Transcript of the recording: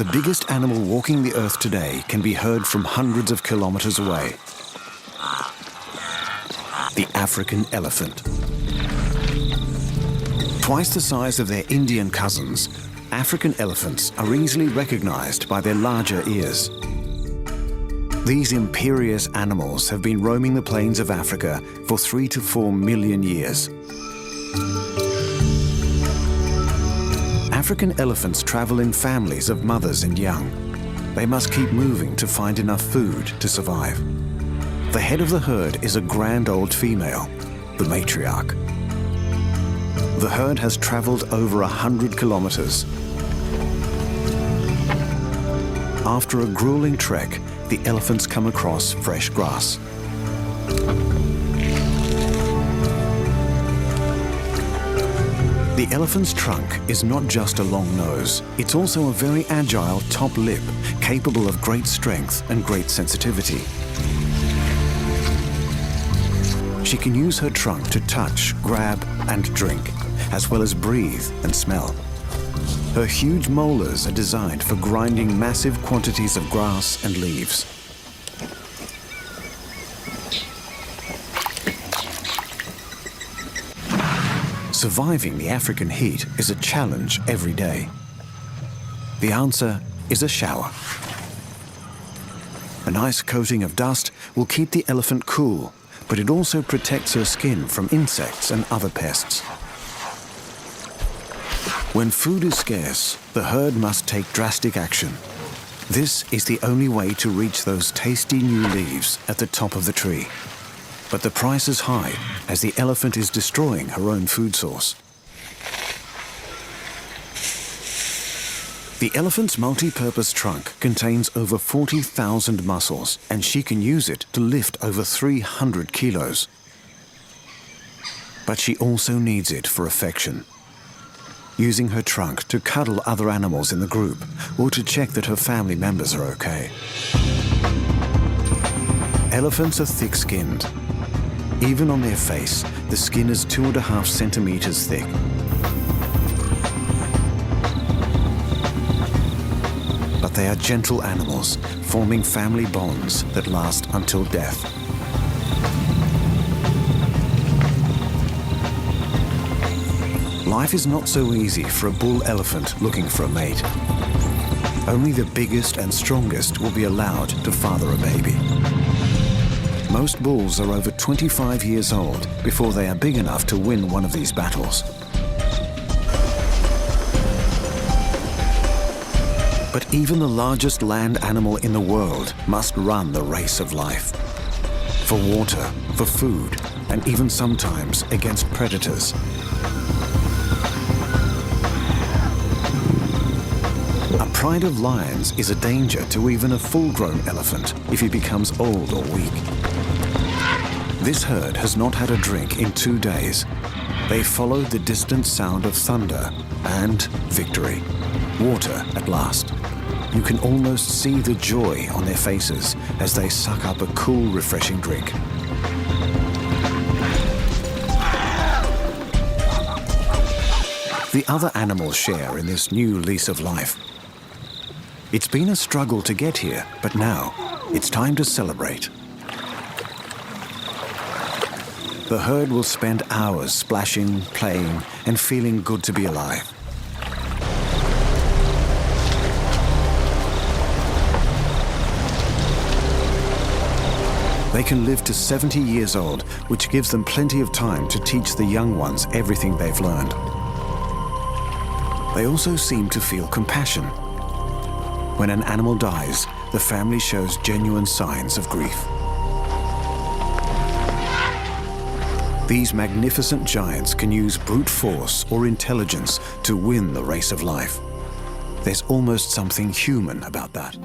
The biggest animal walking the earth today can be heard from hundreds of kilometers away. The African elephant. Twice the size of their Indian cousins, African elephants are easily recognized by their larger ears. These imperious animals have been roaming the plains of Africa for 3 to 4 million years. African elephants travel in families of mothers and young. They must keep moving to find enough food to survive. The head of the herd is a grand old female, the matriarch. The herd has traveled over 100 kilometers. After a grueling trek, the elephants come across fresh grass. The elephant's trunk is not just a long nose, it's also a very agile top lip, capable of great strength and great sensitivity. She can use her trunk to touch, grab, and drink, as well as breathe and smell. Her huge molars are designed for grinding massive quantities of grass and leaves. Surviving the African heat is a challenge every day. The answer is a shower. A nice coating of dust will keep the elephant cool, but it also protects her skin from insects and other pests. When food is scarce, the herd must take drastic action. This is the only way to reach those tasty new leaves at the top of the tree. But the price is high, as the elephant is destroying her own food source. The elephant's multi-purpose trunk contains over 40,000 muscles, and she can use it to lift over 300 kilos. But she also needs it for affection, using her trunk to cuddle other animals in the group or to check that her family members are okay. Elephants are thick-skinned. Even on their face, the skin is 2.5 centimeters thick. But they are gentle animals, forming family bonds that last until death. Life is not so easy for a bull elephant looking for a mate. Only the biggest and strongest will be allowed to father a baby. Most bulls are over 25 years old before they are big enough to win one of these battles. But even the largest land animal in the world must run the race of life. For water, for food, and even sometimes against predators. A pride of lions is a danger to even a full-grown elephant if he becomes old or weak. This herd has not had a drink in 2 days. They followed the distant sound of thunder and victory. Water at last. You can almost see the joy on their faces as they suck up a cool, refreshing drink. The other animals share in this new lease of life. It's been a struggle to get here, but now it's time to celebrate. The herd will spend hours splashing, playing, and feeling good to be alive. They can live to 70 years old, which gives them plenty of time to teach the young ones everything they've learned. They also seem to feel compassion. When an animal dies, the family shows genuine signs of grief. These magnificent giants can use brute force or intelligence to win the race of life. There's almost something human about that.